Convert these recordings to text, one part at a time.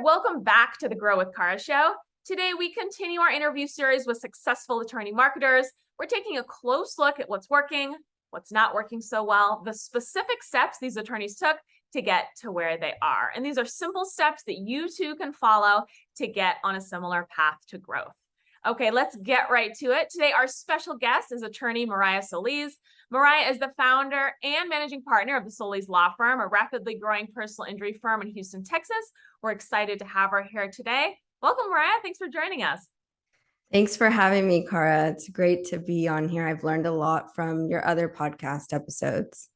welcome back to the Grow with Cara show. Today, we continue our interview series with successful attorney marketers. We're taking a close look at what's working, what's not working so well, the specific steps these attorneys took to get to where they are. And these are simple steps that you too can follow to get on a similar path to growth. Okay, let's get right to it. Today, our special guest is attorney Mariah Solis. Mariah is the founder and managing partner of the Solis Law Firm, a rapidly growing personal injury firm in Houston, Texas. We're excited to have her here today. Welcome, Mariah. Thanks for joining us. Thanks for having me, Cara. It's great to be on here. I've learned a lot from your other podcast episodes.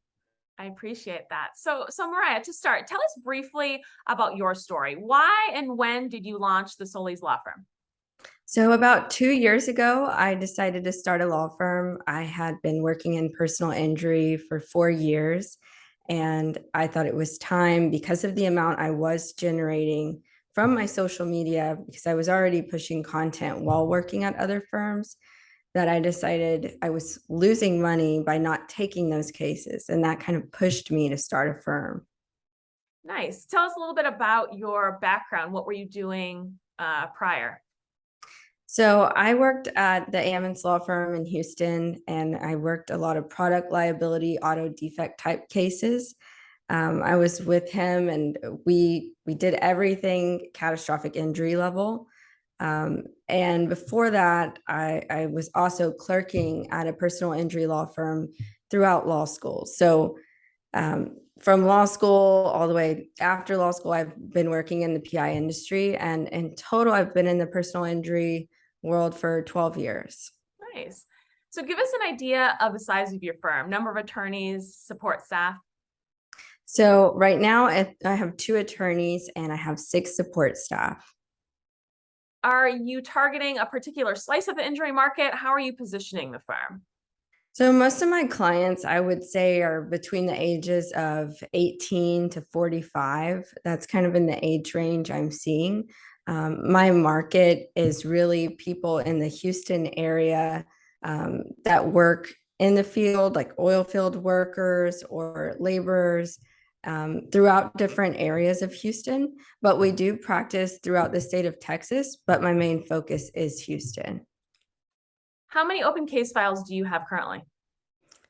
I appreciate that. So Mariah, to start, tell us briefly about your story. Why and when did you launch the Solis Law Firm? So about 2 years ago, I decided to start a law firm. I had been working in personal injury for 4 years, and I thought it was time, because of the amount I was generating from my social media, because I was already pushing content while working at other firms, that I decided I was losing money by not taking those cases. And that kind of pushed me to start a firm. Nice. Tell us a little bit about your background. What were you doing prior? So I worked at the Ammons Law Firm in Houston, and I worked a lot of product liability, auto defect type cases. I was with him, and we did everything catastrophic injury level. And before that, I was also clerking at a personal injury law firm throughout law school. So from law school all the way after law school, I've been working in the PI industry, and in total, I've been in the personal injury world for 12 years. Nice. So give us an idea of the size of your firm, number of attorneys, support staff. So right now I have 2 attorneys and I have 6 support staff. Are you targeting a particular slice of the injury market? How are you positioning the firm? So most of my clients, I would say, are between the ages of 18 to 45. That's kind of in the age range I'm seeing. My market is really people in the Houston area that work in the field, like oil field workers or laborers throughout different areas of Houston. But we do practice throughout the state of Texas, but my main focus is Houston. How many open case files do you have currently?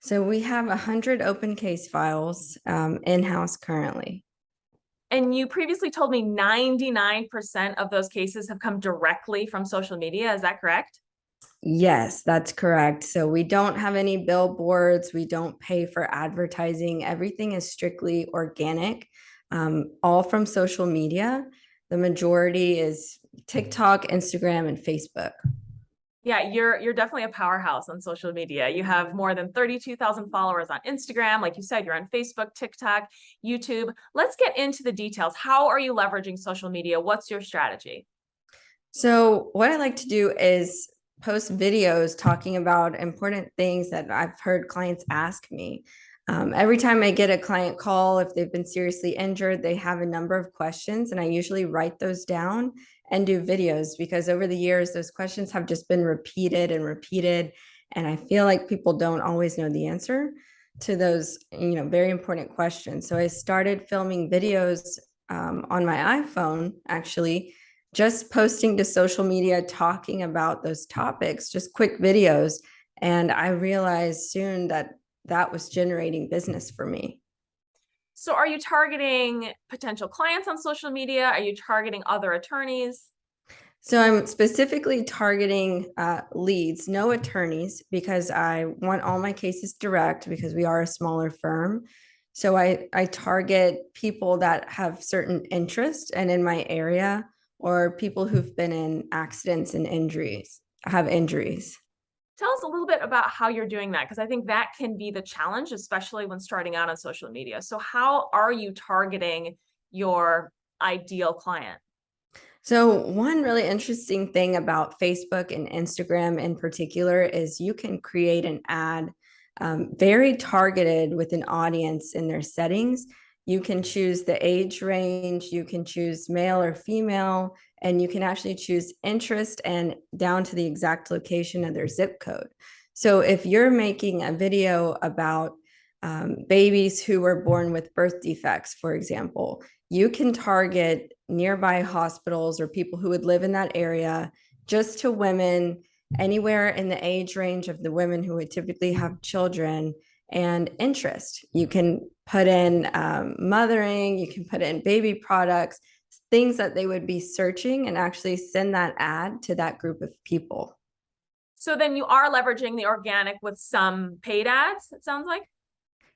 So we have 100 open case files in-house currently. And you previously told me 99% of those cases have come directly from social media. Is that correct? Yes, that's correct. So we don't have any billboards. We don't pay for advertising. Everything is strictly organic, all from social media. The majority is TikTok, Instagram, and Facebook. Yeah, you're definitely a powerhouse on social media. You have more than 32,000 followers on Instagram. Like you said, you're on Facebook, TikTok, YouTube. Let's get into the details. How are you leveraging social media? What's your strategy? So what I like to do is post videos talking about important things that I've heard clients ask me. Every time I get a client call, if they've been seriously injured, they have a number of questions, and I usually write those down and do videos, because over the years, those questions have just been repeated and repeated. And I feel like people don't always know the answer to those, very important questions. So I started filming videos on my iPhone, actually, just posting to social media, talking about those topics, just quick videos. And I realized soon that that was generating business for me. So are you targeting potential clients on social media? Are you targeting other attorneys? So I'm specifically targeting leads, no attorneys, because I want all my cases direct, because we are a smaller firm. So I target people that have certain interest and in my area, or people who've been in accidents and have injuries. Tell us a little bit about how you're doing that, because I think that can be the challenge, especially when starting out on social media. So how are you targeting your ideal client? So one really interesting thing about Facebook and Instagram in particular is you can create an ad very targeted with an audience in their settings. You can choose the age range, you can choose male or female, and you can actually choose interest and down to the exact location of their zip code. So if you're making a video about babies who were born with birth defects, for example. You can target nearby hospitals or people who would live in that area just to women anywhere in the age range of the women who would typically have children and interest. You can put in mothering, you can put in baby products, things that they would be searching, and actually send that ad to that group of people. So then you are leveraging the organic with some paid ads, it sounds like.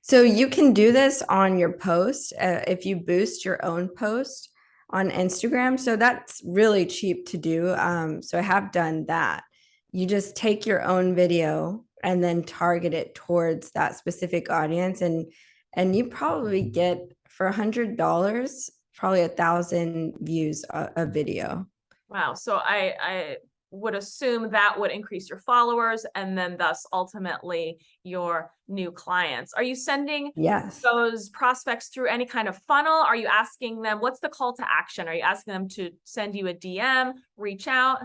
So you can do this on your post if you boost your own post on Instagram. So that's really cheap to do. So I have done that. You just take your own video and then target it towards that specific audience, and you probably get for $100 probably 1,000 views a video. Wow. So I would assume that would increase your followers and then thus ultimately your new clients. Are you sending Yes. those prospects through any kind of funnel? Are you asking them, what's the call to action? Are you asking them to send you a DM, reach out?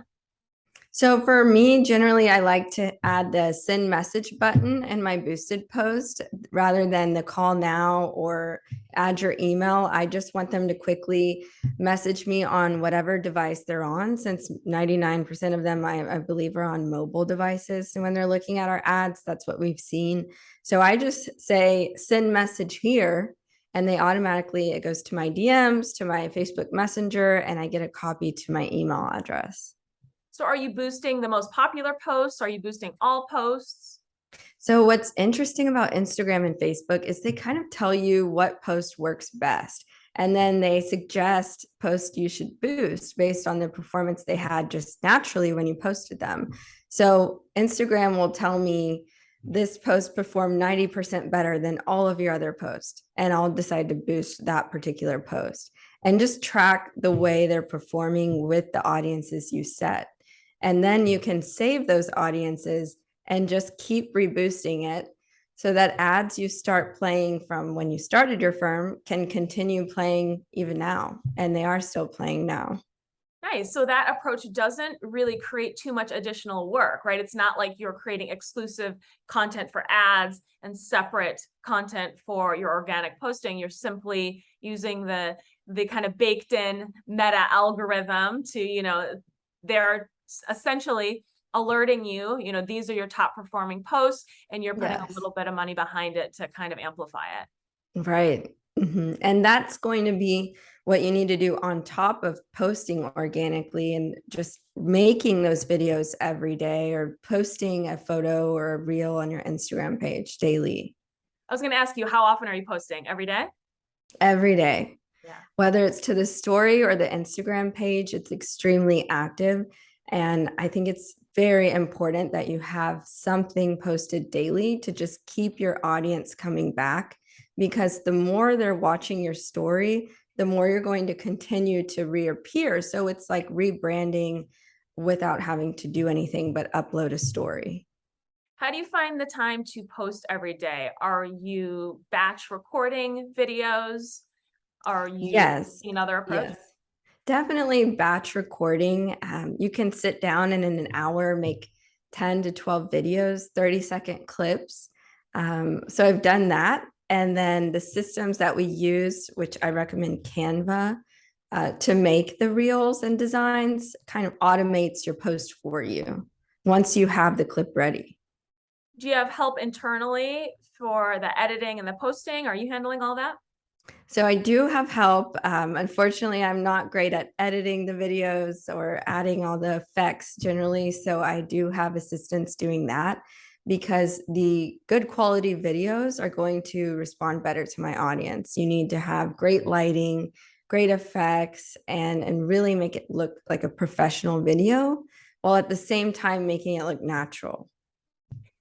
So for me, generally, I like to add the send message button in my boosted post rather than the call now or add your email. I just want them to quickly message me on whatever device they're on, since 99% of them, I believe, are on mobile devices. So when they're looking at our ads, that's what we've seen. So I just say send message here, and they automatically, it goes to my DMs, to my Facebook Messenger, and I get a copy to my email address. So are you boosting the most popular posts? Are you boosting all posts? So what's interesting about Instagram and Facebook is they kind of tell you what post works best. And then they suggest posts you should boost based on the performance they had just naturally when you posted them. So Instagram will tell me this post performed 90% better than all of your other posts. And I'll decide to boost that particular post and just track the way they're performing with the audiences you set. And then you can save those audiences and just keep reboosting it so that ads you start playing from when you started your firm can continue playing even now. And they are still playing now. Nice. So that approach doesn't really create too much additional work, right? It's not like you're creating exclusive content for ads and separate content for your organic posting. You're simply using the kind of baked in meta algorithm to, they're essentially alerting you, these are your top performing posts, and you're putting a Yes. little bit of money behind it to kind of amplify it. Right. And that's going to be what you need to do on top of posting organically and just making those videos every day or posting a photo or a reel on your Instagram page daily. I was going to ask you, how often are you posting? Every day? Every day. Yeah. Whether it's to the story or the Instagram page, it's extremely active. And I think it's very important that you have something posted daily to just keep your audience coming back, because the more they're watching your story, the more you're going to continue to reappear. So it's like rebranding without having to do anything but upload a story. How do you find the time to post every day? Are you batch recording videos? Are you Yes. another approach? Yes. Definitely batch recording. You can sit down and in an hour make 10 to 12 videos, 30-second clips. So I've done that. And then the systems that we use, which I recommend Canva, to make the reels and designs, kind of automates your post for you once you have the clip ready. Do you have help internally for the editing and the posting? Are you handling all that? So I do have help. Unfortunately, I'm not great at editing the videos or adding all the effects generally. So I do have assistants doing that, because the good quality videos are going to respond better to my audience. You need to have great lighting, great effects, and really make it look like a professional video while at the same time making it look natural.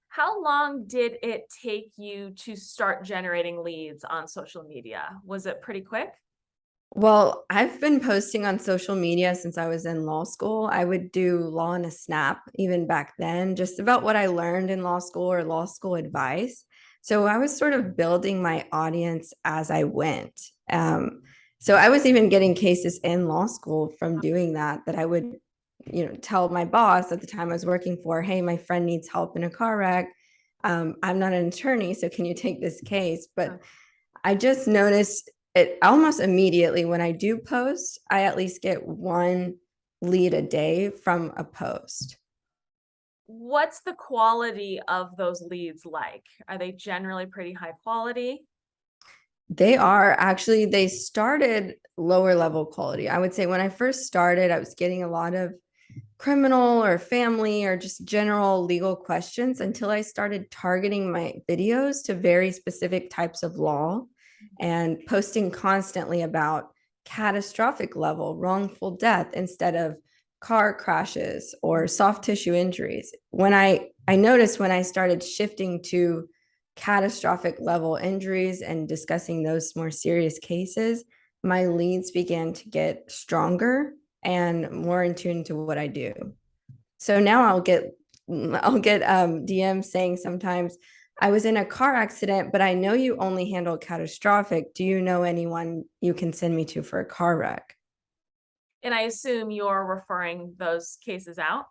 How long did it take you to start generating leads on social media? Was it pretty quick? Well, I've been posting on social media since I was in law school. I would do law on a snap even back then, just about what I learned in law school or law school advice. So I was sort of building my audience as I went. So I was even getting cases in law school from doing that, that I would, tell my boss at the time I was working for, hey, my friend needs help in a car wreck. I'm not an attorney, so can you take this case? But Huh. I just noticed it almost immediately when I do post, I at least get one lead a day from a post. What's the quality of those leads like? Are they generally pretty high quality? They are actually, they started lower level quality. I would say when I first started, I was getting a lot of criminal or family or just general legal questions until I started targeting my videos to very specific types of law and posting constantly about catastrophic level wrongful death instead of car crashes or soft tissue injuries. When I noticed when I started shifting to catastrophic level injuries and discussing those more serious cases, my leads began to get stronger and more in tune to what I do. So now I'll get DMs saying sometimes, I was in a car accident, but I know you only handle catastrophic. Do you know anyone you can send me to for a car wreck? And I assume you're referring those cases out.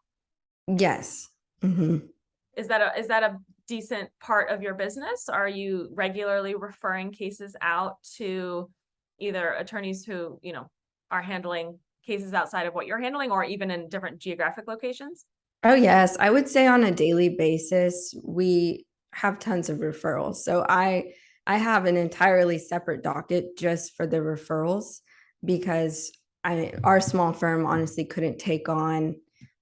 Yes. Mhm. Is that a decent part of your business? Are you regularly referring cases out to either attorneys who, are handling cases outside of what you're handling or even in different geographic locations? Oh, yes. I would say on a daily basis, we have tons of referrals. So I have an entirely separate docket just for the referrals because our small firm honestly couldn't take on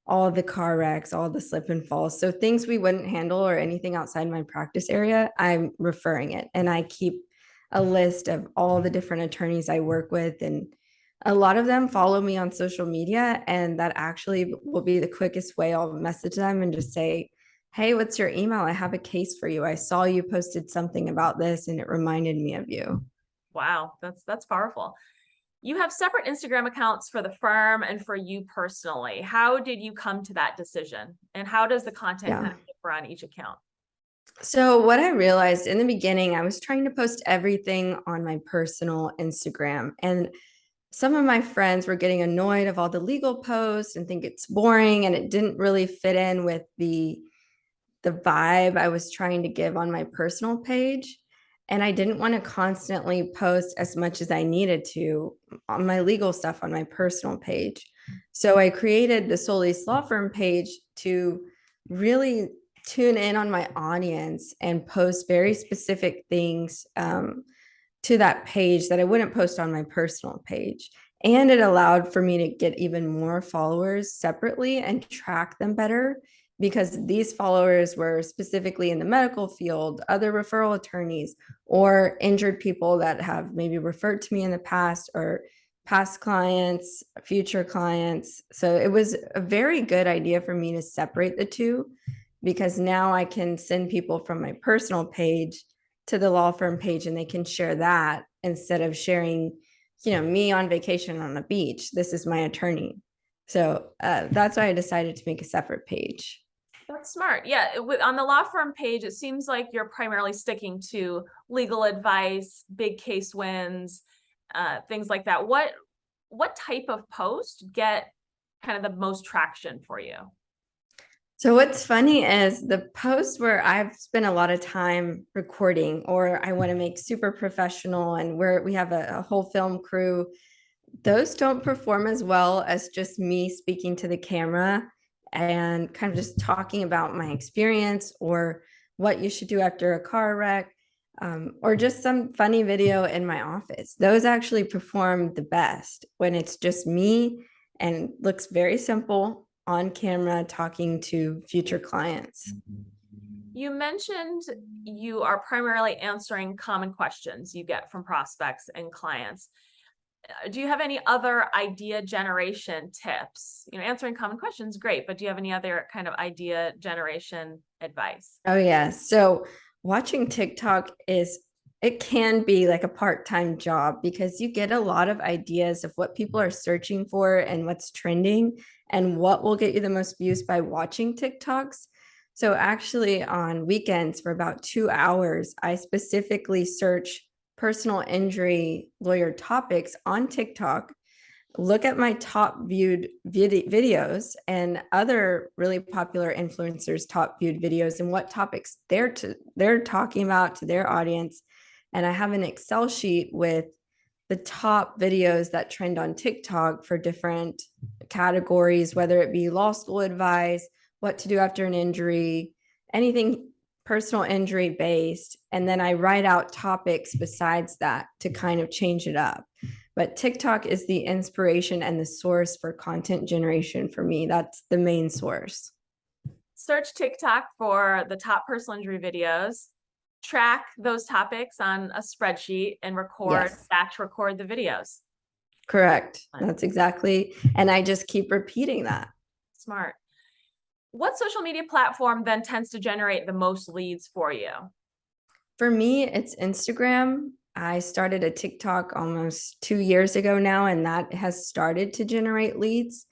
all the car wrecks, all the slip and falls. So things we wouldn't handle or anything outside my practice area, I'm referring it. And I keep a list of all the different attorneys I work with, and a lot of them follow me on social media, and that actually will be the quickest way I'll message them and just say, hey, what's your email? I have a case for you. I saw you posted something about this and it reminded me of you. Wow, that's powerful. You have separate Instagram accounts for the firm and for you personally. How did you come to that decision? And how does the content Yeah. kind of differ on each account? So, what I realized in the beginning, I was trying to post everything on my personal Instagram. And some of my friends were getting annoyed of all the legal posts and think it's boring and it didn't really fit in with the vibe I was trying to give on my personal page. And I didn't want to constantly post as much as I needed to on my legal stuff on my personal page. So I created the Solis Law Firm page to really tune in on my audience and post very specific things to that page that I wouldn't post on my personal page. And it allowed for me to get even more followers separately and track them better because these followers were specifically in the medical field, other referral attorneys, or injured people that have maybe referred to me in the past, or past clients, future clients. So it was a very good idea for me to separate the two because now I can send people from my personal page to the law firm page and they can share that instead of sharing, me on vacation on a beach. This is my attorney. So that's why I decided to make a separate page. That's smart. Yeah, on the law firm page, it seems like you're primarily sticking to legal advice, big case wins, things like that. What type of post get kind of the most traction for you? So what's funny is the posts where I've spent a lot of time recording, or I want to make super professional and where we have a whole film crew, those don't perform as well as just me speaking to the camera and kind of just talking about my experience or what you should do after a car wreck, or just some funny video in my office. Those actually perform the best when it's just me and looks very simple on camera talking to future clients. You mentioned you are primarily answering common questions you get from prospects and clients. Do you have any other idea generation tips? Answering common questions, great, but do you have any other kind of idea generation advice? Oh, yeah. So watching TikTok it can be like a part-time job because you get a lot of ideas of what people are searching for and what's trending and what will get you the most views by watching TikToks. So actually on weekends for about 2 hours, I specifically search personal injury lawyer topics on TikTok. look at my top viewed videos and other really popular influencers top viewed videos and what topics they're talking about to their audience. And I have an Excel sheet with the top videos that trend on TikTok for different categories, whether it be law school advice, what to do after an injury, anything personal injury based. And then I write out topics besides that to kind of change it up. But TikTok is the inspiration and the source for content generation for me. That's the main source. Search TikTok for the top personal injury videos, track those topics on a spreadsheet, and Yes, batch record the videos. correct. That's exactly. And I just keep repeating that. Smart. What social media platform then tends to generate the most leads for you? For me, it's Instagram. I started a TikTok almost 2 years ago now, and that has started to generate leads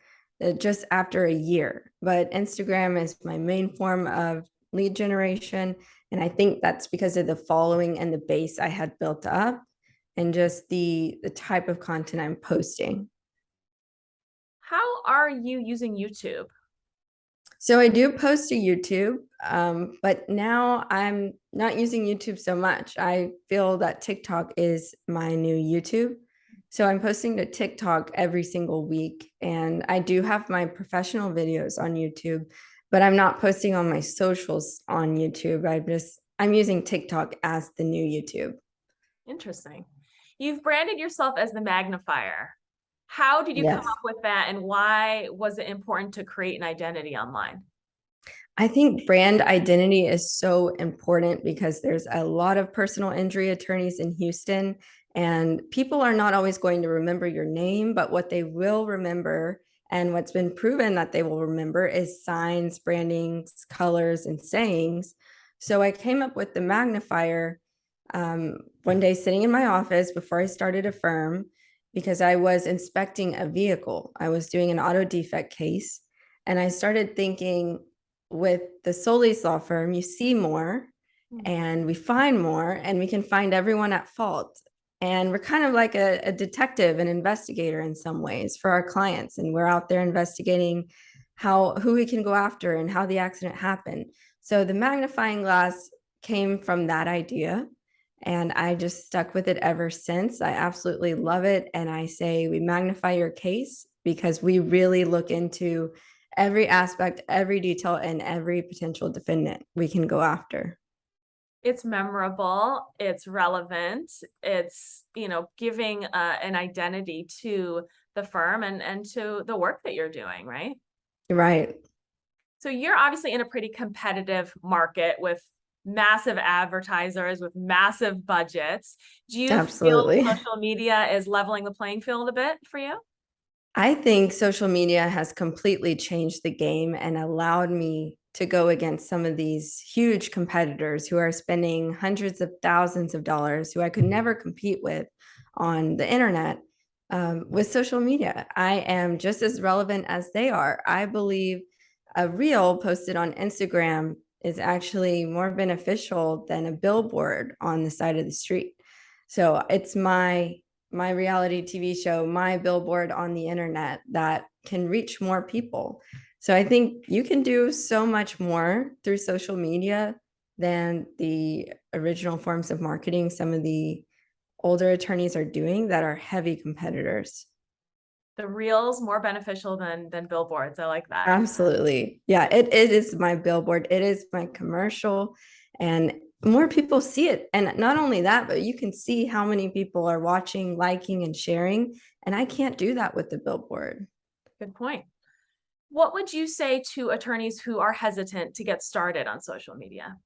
just after a year. But Instagram is my main form of lead generation. And I think that's because of the following and the base I had built up and just the type of content I'm posting. How are you using YouTube? So I do post to YouTube, but now I'm not using YouTube so much. I feel that TikTok is my new YouTube. So I'm posting to TikTok every single week. And I do have my professional videos on YouTube, but I'm not posting on my socials on YouTube. I'm using TikTok as the new YouTube. Interesting. You've branded yourself as the magnifier. How did you come Yes. up with that, and why was it important to create an identity online? I think brand identity is so important because there's a lot of personal injury attorneys in Houston, and people are not always going to remember your name, but what they will remember and what's been proven that they will remember is signs, brandings, colors, and sayings. So I came up with the magnifier one day sitting in my office before I started a firm because I was inspecting a vehicle. I was doing an auto defect case, and I started thinking, with the Solis law firm, you see more and we find more, and we can find everyone at fault. And we're kind of like a detective, an investigator in some ways for our clients. And we're out there investigating who we can go after and how the accident happened. So the magnifying glass came from that idea. And I just stuck with it ever since. I absolutely love it. And I say we magnify your case because we really look into every aspect, every detail, and every potential defendant we can go after. It's memorable, it's relevant, it's, giving an identity to the firm and to the work that you're doing, right? Right. So you're obviously in a pretty competitive market with massive advertisers, with massive budgets. Do you feel Absolutely. social media is leveling the playing field a bit for you? I think social media has completely changed the game and allowed me to go against some of these huge competitors who are spending hundreds of thousands of dollars, who I could never compete with on the internet. With social media, I am just as relevant as they are. I believe a reel posted on Instagram is actually more beneficial than a billboard on the side of the street. So it's my reality TV show, my billboard on the internet that can reach more people. So I think you can do so much more through social media than the original forms of marketing some of the older attorneys are doing that are heavy competitors. The reels more beneficial than billboards. I like that. Absolutely. Yeah, it is my billboard. It is my commercial. And more people see it. And not only that, but you can see how many people are watching, liking, and sharing. And I can't do that with the billboard. Good point. What would you say to attorneys who are hesitant to get started on social media?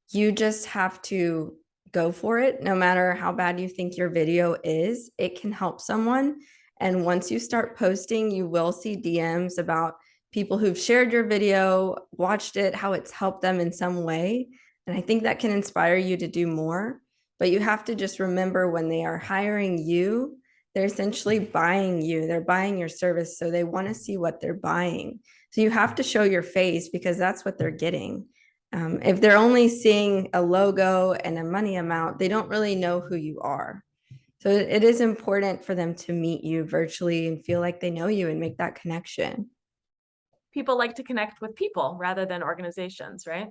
You just have to go for it. No matter how bad you think your video is, it can help someone. And once you start posting, you will see DMs about people who've shared your video, watched it, how it's helped them in some way. And I think that can inspire you to do more. But you have to just remember, when they are hiring you, they're essentially buying you, they're buying your service. So they want to see what they're buying. So you have to show your face because that's what they're getting. If they're only seeing a logo and a money amount, they don't really know who you are. So it is important for them to meet you virtually and feel like they know you and make that connection. People like to connect with people rather than organizations, right?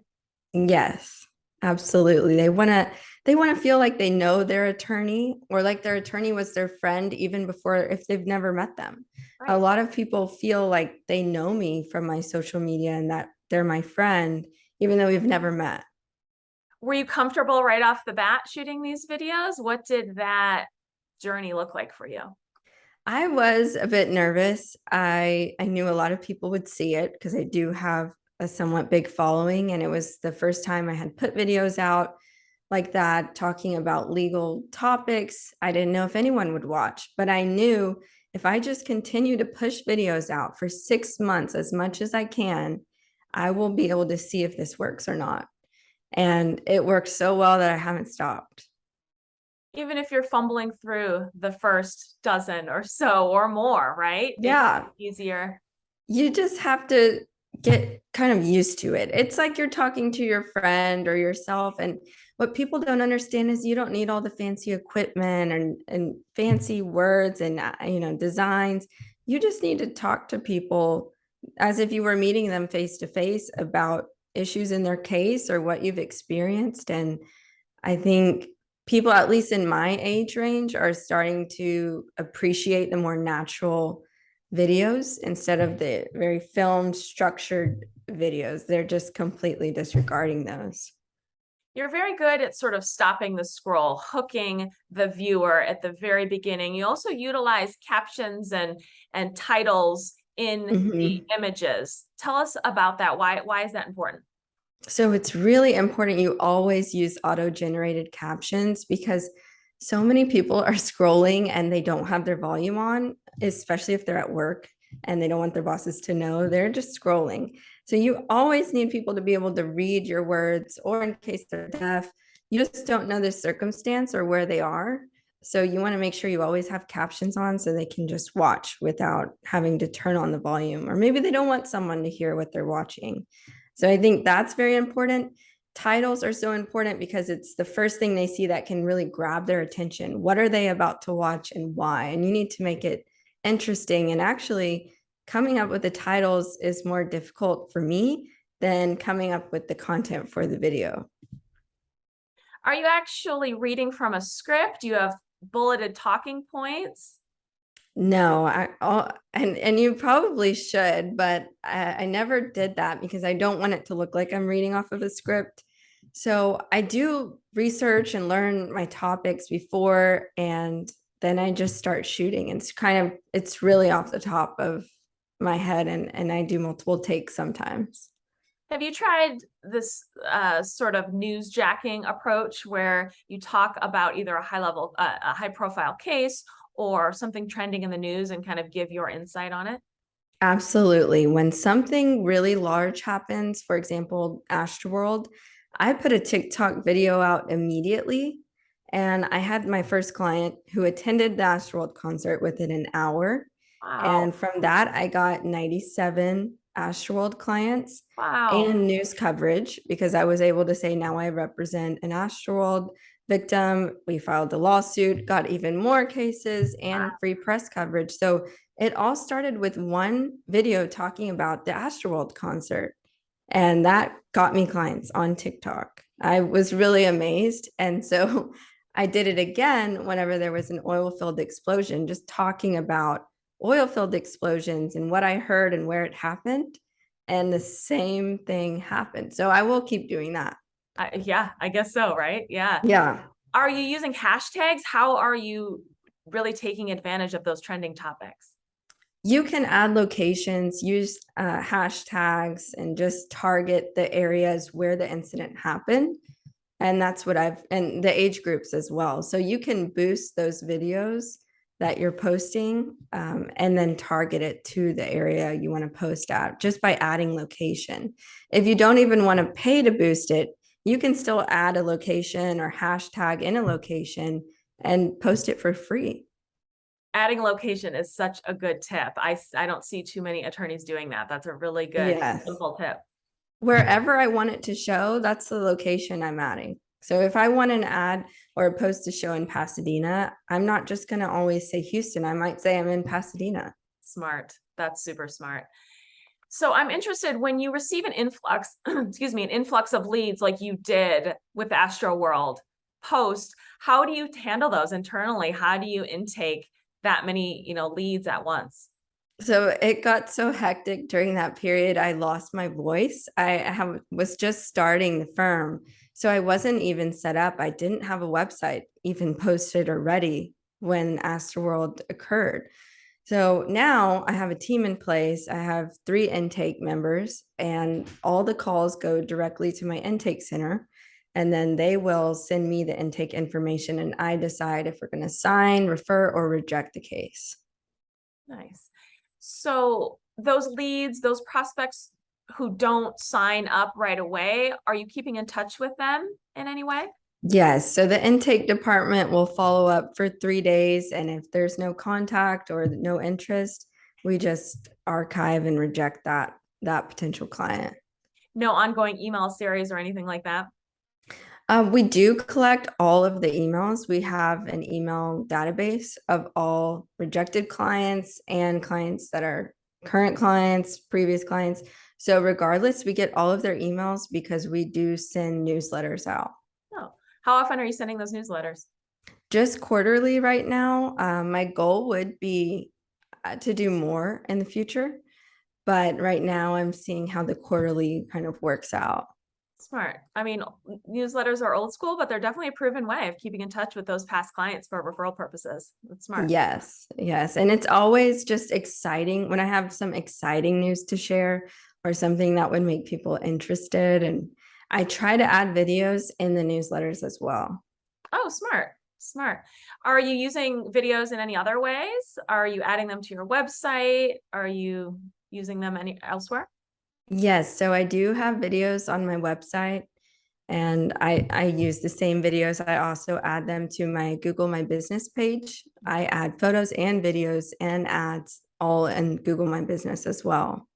Yes, absolutely. They want to feel like they know their attorney or like their attorney was their friend even before if they've never met them. A Right. lot of people feel like they know me from my social media and that they're my friend even though we've never met. Were you comfortable right off the bat shooting these videos? What did that journey look like for you? I was a bit nervous. I knew a lot of people would see it because I do have a somewhat big following, and it was the first time I had put videos out like that talking about legal topics. I didn't know if anyone would watch, but I knew if I just continue to push videos out for 6 months as much as I can, I will be able to see if this works or not. And it worked so well that I haven't stopped. Even if you're fumbling through the first dozen or so or more, right? It's Yeah, easier. you just have to get kind of used to it. It's like you're talking to your friend or yourself. And what people don't understand is you don't need all the fancy equipment and fancy words and designs. You just need to talk to people as if you were meeting them face to face about issues in their case or what you've experienced. And I think people, at least in my age range, are starting to appreciate the more natural videos instead of the very filmed, structured videos. They're just completely disregarding those. You're very good at sort of stopping the scroll, hooking the viewer at the very beginning. You also utilize captions and titles in the Mhm. images. Tell us about that. Why is that important? So it's really important you always use auto-generated captions because so many people are scrolling and they don't have their volume on, especially if they're at work and they don't want their bosses to know. They're just scrolling. So you always need people to be able to read your words, or in case they're deaf, you just don't know the circumstance or where they are. So you want to make sure you always have captions on so they can just watch without having to turn on the volume, or maybe they don't want someone to hear what they're watching. So I think that's very important. Titles are so important because it's the first thing they see that can really grab their attention. What are they about to watch and why? And you need to make it interesting. And actually, coming up with the titles is more difficult for me than coming up with the content for the video. Are you actually reading from a script? Do you have bulleted talking points? No, and you probably should, but I never did that because I don't want it to look like I'm reading off of a script. So I do research and learn my topics before, and then I just start shooting. It's really off the top of my head, and I do multiple takes sometimes. Have you tried this sort of newsjacking approach where you talk about either a high profile case or something trending in the news and kind of give your insight on it? Absolutely. When something really large happens, for example, Astroworld, I put a TikTok video out immediately. And I had my first client who attended the Astroworld concert within an hour. Wow. And from that, I got 97 Astroworld clients Wow. and news coverage because I was able to say, now I represent an Astroworld victim. We filed a lawsuit, got even more cases and free press coverage. So it all started with one video talking about the Astroworld concert. And that got me clients on TikTok. I was really amazed. And so I did it again whenever there was an oil filled explosion, just talking about oil filled explosions and what I heard and where it happened. And the same thing happened. So I will keep doing that. Yeah, I guess so, right? Yeah. Yeah. Are you using hashtags? How are you really taking advantage of those trending topics? You can add locations, use hashtags, and just target the areas where the incident happened. And that's what and the age groups as well. So you can boost those videos that you're posting and then target it to the area you want to post at just by adding location. If you don't even want to pay to boost it, you can still add a location or hashtag in a location and post it for free. Adding location is such a good tip. I don't see too many attorneys doing that. That's a really good, Yes. simple tip. Wherever I want it to show, that's the location I'm adding. So if I want an ad or a post to show in Pasadena, I'm not just going to always say Houston. I might say I'm in Pasadena. Smart. That's super smart. So I'm interested when you receive an influx, excuse me, an influx of leads like you did with Astro World post, how do you handle those internally? How do you intake that many, leads at once? So it got so hectic during that period. I lost my voice. Was just starting the firm. So I wasn't even set up. I didn't have a website even posted or ready when Astroworld occurred. So now I have a team in place. I have 3 intake members, and all the calls go directly to my intake center. And then they will send me the intake information, and I decide if we're going to sign, refer, or reject the case. Nice. So those leads, those prospects who don't sign up right away, are you keeping in touch with them in any way? Yes. So the intake department will follow up for 3 days. And if there's no contact or no interest, we just archive and reject that potential client. No ongoing email series or anything like that? We do collect all of the emails. We have an email database of all rejected clients and clients that are current clients, previous clients. So regardless, we get all of their emails because we do send newsletters out. Oh, how often are you sending those newsletters? Just quarterly right now. My goal would be to do more in the future, but right now I'm seeing how the quarterly kind of works out. Smart. I mean, newsletters are old school, but they're definitely a proven way of keeping in touch with those past clients for referral purposes. That's smart. Yes, yes. And it's always just exciting when I have some exciting news to share or something that would make people interested. And I try to add videos in the newsletters as well. Oh, smart. Smart. Are you using videos in any other ways? Are you adding them to your website? Are you using them elsewhere? Yes, so I do have videos on my website, and I use the same videos. I also add them to my Google My Business page. I add photos and videos and ads all in Google My Business as well.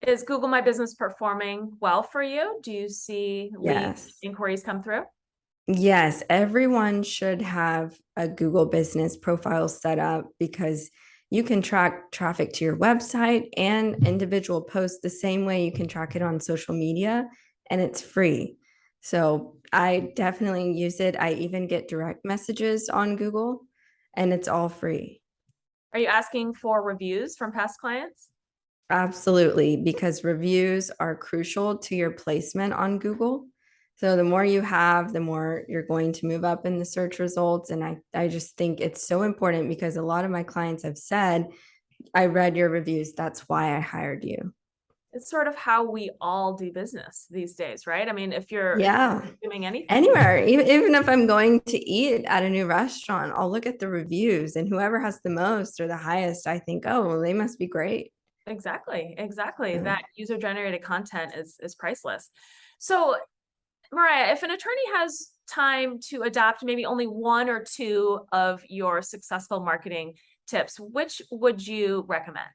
Is Google My Business performing well for you? Do you see lead Yes. inquiries come through? Yes, everyone should have a Google Business profile set up because you can track traffic to your website and individual posts the same way you can track it on social media, and it's free. So I definitely use it. I even get direct messages on Google, and it's all free. Are you asking for reviews from past clients? Absolutely, because reviews are crucial to your placement on Google. So the more you have, the more you're going to move up in the search results. And I just think it's so important because a lot of my clients have said, I read your reviews. That's why I hired you. It's sort of how we all do business these days, right? I mean, if you're Yeah. doing anything, Anywhere, even if I'm going to eat at a new restaurant, I'll look at the reviews, and whoever has the most or the highest, I think, oh, well, they must be great. exactly. Yeah. That user-generated content is priceless. So, Mariah, if an attorney has time to adopt maybe only 1 or 2 of your successful marketing tips, which would you recommend?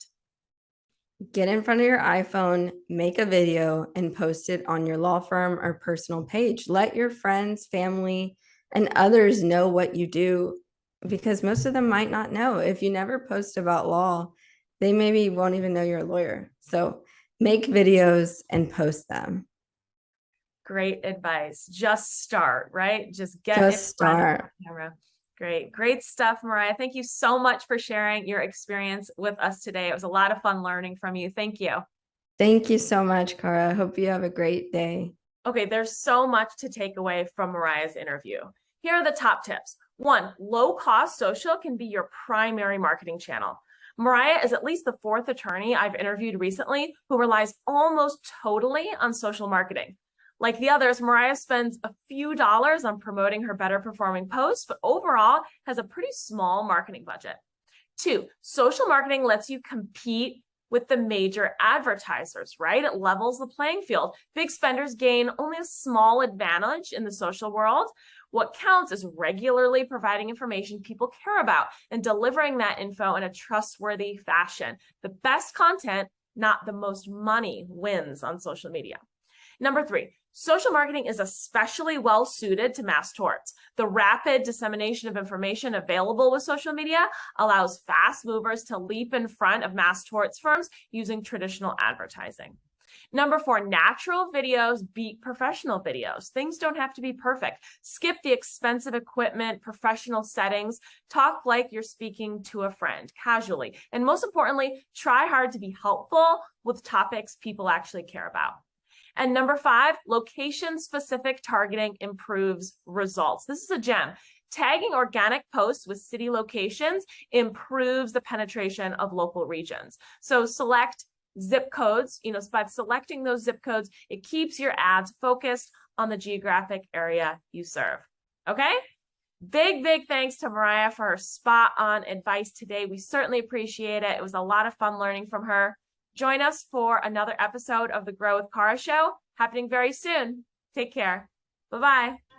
Get in front of your iPhone, make a video, and post it on your law firm or personal page. Let your friends, family, and others know what you do because most of them might not know. If you never post about law, they maybe won't even know you're a lawyer. So make videos and post them. Great advice. Just start, right? Just get in Just front of start. the camera. Great stuff, Mariah. Thank you so much for sharing your experience with us today. It was a lot of fun learning from you. Thank you. Thank you so much, Cara. I hope you have a great day. Okay, there's so much to take away from Mariah's interview. Here are the top tips. 1, low-cost social can be your primary marketing channel. Mariah is at least the 4th attorney I've interviewed recently who relies almost totally on social marketing. Like the others, Mariah spends a few dollars on promoting her better performing posts, but overall has a pretty small marketing budget. 2, social marketing lets you compete with the major advertisers, right? It levels the playing field. Big spenders gain only a small advantage in the social world. What counts is regularly providing information people care about and delivering that info in a trustworthy fashion. The best content, not the most money, wins on social media. Number 3, Social marketing is especially well suited to mass torts. The rapid dissemination of information available with social media allows fast movers to leap in front of mass torts firms using traditional advertising. Number 4, natural videos beat professional videos. Things don't have to be perfect. Skip the expensive equipment, professional settings. Talk like you're speaking to a friend casually. And most importantly, try hard to be helpful with topics people actually care about. And number 5, location-specific targeting improves results. This is a gem. Tagging organic posts with city locations improves the penetration of local regions. So select zip codes. By selecting those zip codes, it keeps your ads focused on the geographic area you serve. Okay? Big thanks to Mariah for her spot-on advice today. We certainly appreciate it. It was a lot of fun learning from her. Join us for another episode of the Grow with Cara show happening very soon. Take care. Bye-bye.